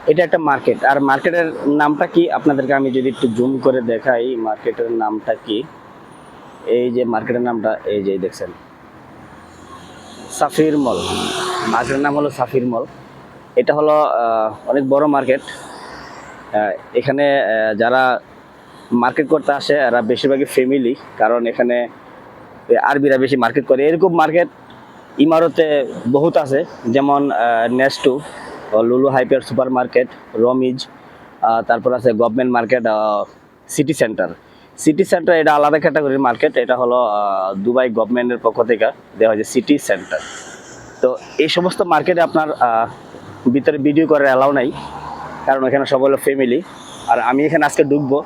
এটা একটা মার্কেট, আর মার্কেটের নামটা কি আপনাদেরকে আমি যদি একটু জুম করে দেখাই, মার্কেটের নামটা কি, এই যে মার্কেটের নামটা এই যে দেখছেন, সাফির মল। মার্কেটের নাম হলো সাফির মল। এটা হলো অনেক বড় মার্কেট। এখানে যারা মার্কেট করতে আসে এরা বেশিরভাগই ফ্যামিলি, কারণ এখানে আরবিরা বেশি মার্কেট করে। এরকম মার্কেট ইমারতে বহুত আছে, যেমন নেস্টু, লুলু হাইপার সুপার মার্কেট, রমিজ, তারপর আছে government market, city centre. City centre এটা আলাদা ক্যাটাগরির মার্কেট, এটা হলো দুবাই গভর্নমেন্টের পক্ষ থেকে দেওয়া হয়েছে সিটি সেন্টার। তো এই সমস্ত মার্কেটে আপনার ভিতরে ভিডিও করার অ্যালাউ নাই, কারণ এখানে সব হলো ফ্যামিলি। আর আমি এখানে আজকে ঢুকবো,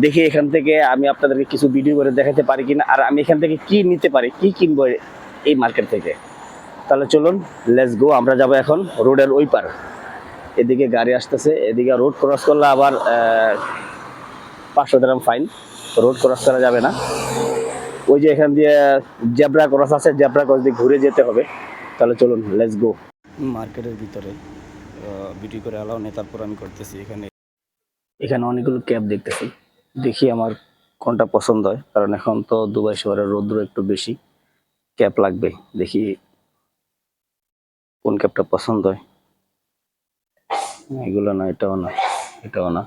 দেখি এখান থেকে আমি আপনাদেরকে কিছু ভিডিও করে দেখাতে পারি কিনা, আর আমি এখান থেকে কি নিতে পারি, কি কিনবো এই মার্কেট থেকে। তাহলে চলুন, লেটস গো। আমরা যাব এখন রোডের ওই পার। এদিকে গাড়ি আসতেছে, এদিকে রোড ক্রস করলে আবার 500 দিরহাম ফাইন, রোড ক্রস করা যাবে না। ওই যে এখান দিয়ে জেব্রা ক্রস আছে, জেব্রা ক্রস দিয়ে ঘুরে যেতে হবে। তাহলে চলুন, লেটস গো। মার্কেটের ভিতরে ভিডিও করে অ্যালাউ নেই, তারপর আমি করতেছি। এখানে এখানে অনেকগুলো ক্যাব দেখতেছি, দেখি আমার কোনটা পছন্দ হয়, কারণ এখন তো দুবাই শহরের রৌদ্র একটু বেশি, ক্যাব লাগবে। দেখি কোন ক্যাবটা পছন্দ হয়। এগুলো না, এটাও না, এটাও না,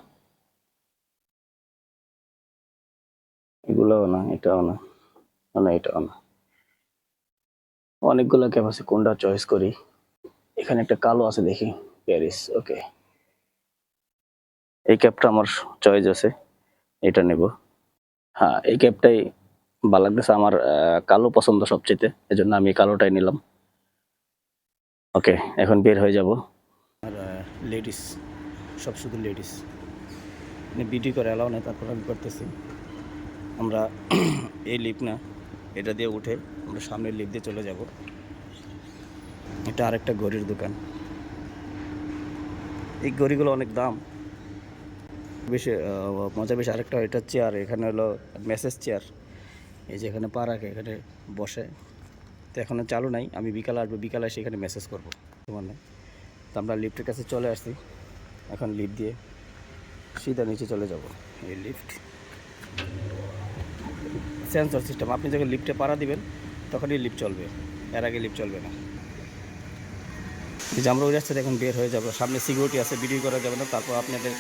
এগুলোও না, এটাও না, না এটাও না। অনেকগুলো ক্যাব আছে, কোনটা চয়েস করি। এখানে একটা কালো আছে, দেখি প্যারিস। ওকে, এই ক্যাবটা আমার চয়েস আছে, এটা নেব। হ্যাঁ, এই ক্যাবটাই ভালো লাগতেছে আমার, কালো পছন্দ সবচেয়ে, এজন্য আমি কালোটাই নিলাম। ওকে, এখন বের হয়ে যাব। আর লেডিস, সব শুধু লেডিস, বিউটি করে অ্যালাউ নেই, তারপর আমি করতেছি। আমরা এই লিফট না, এটা দিয়ে উঠে আমরা সামনের লিফট দিয়ে চলে যাব। এটা আরেকটা ঘড়ির দোকান। এই ঘড়িগুলো অনেক দাম, বেশি মজা বেশি। আরেকটা এটা চেয়ার, এখানে হলো মেসেজ চেয়ার। এই যে এখানে পা রাখে, এখানে বসে। তো এখনও চালু নাই, আমি বিকালে আসবো, বিকালে এসে এখানে মেসেজ করবো মানে। তো আমরা লিফটের কাছে চলে আসছি, এখন লিফট দিয়ে সিধা নিচে চলে যাব। এই লিফট সেন্সর সিস্টেম, আপনি যখন লিফটে পাড়া দিবেন তখনই লিফট চলবে, এর আগে লিফট চলবে না। যে আমরা ওই রাস্তাতে এখন বের হয়ে যাবো, সামনে সিকিউরিটি আছে, ভিডিও করা যাবে না। তারপর আপনাদের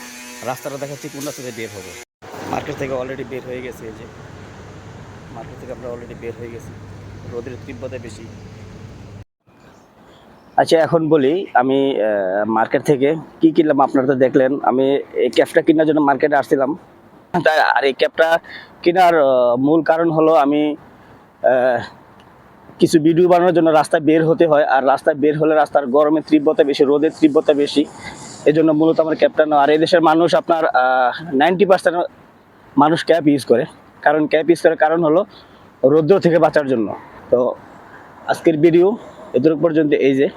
রাস্তাটা দেখাচ্ছি কোন রাস্তাতে বের হবো। মার্কেট থেকে অলরেডি বের হয়ে গেছে, এই যে মার্কেট থেকে আমরা অলরেডি বের হয়ে গেছি, রোদের তীব্রতা বেশি। আচ্ছা, এখন বলি আমি মার্কেট থেকে কি কিনলাম। আপনারা তো দেখলেন আমি এই ক্যাবটা কেনার জন্য মার্কেটে আসছিলাম। তাই, আর এই ক্যাবটা কেনার মূল কারণ হলো আমি কিছু ভিডিও বানানোর জন্য রাস্তায় বের হতে হয়, আর রাস্তায় বের হলে রাস্তার গরমের তীব্রতা বেশি, রোদের তীব্রতা বেশি, এই জন্য মূলত আমার ক্যাবটা নেওয়া। আর এই দেশের মানুষ আপনার 90% মানুষ ক্যাব ইউজ করে, কারণ ক্যাব ইউজ করার কারণ হলো রৌদ্র থেকে বাঁচার জন্য। তো আজকের ভিডিও এতটুকু পর্যন্ত। এই যে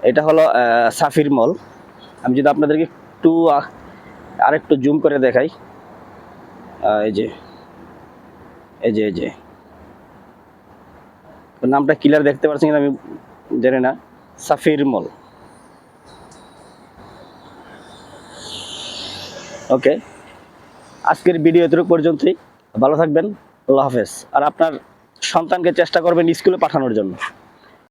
এটা হলো সাফির মল। আমি যদি আপনাদেরকে একটু আরেকটু জুম করে দেখাই, এই যে এই যে এই যে নামটা ক্লিয়ার দেখতে পাচ্ছেন কিনা আমি জানি না, সাফির মল। ওকে, আজকের ভিডিও এতটুকু পর্যন্তই। ভালো থাকবেন, আল্লাহ হাফেজ। আর আপনার সন্তানকে চেষ্টা করবেন স্কুলে পাঠানোর জন্য।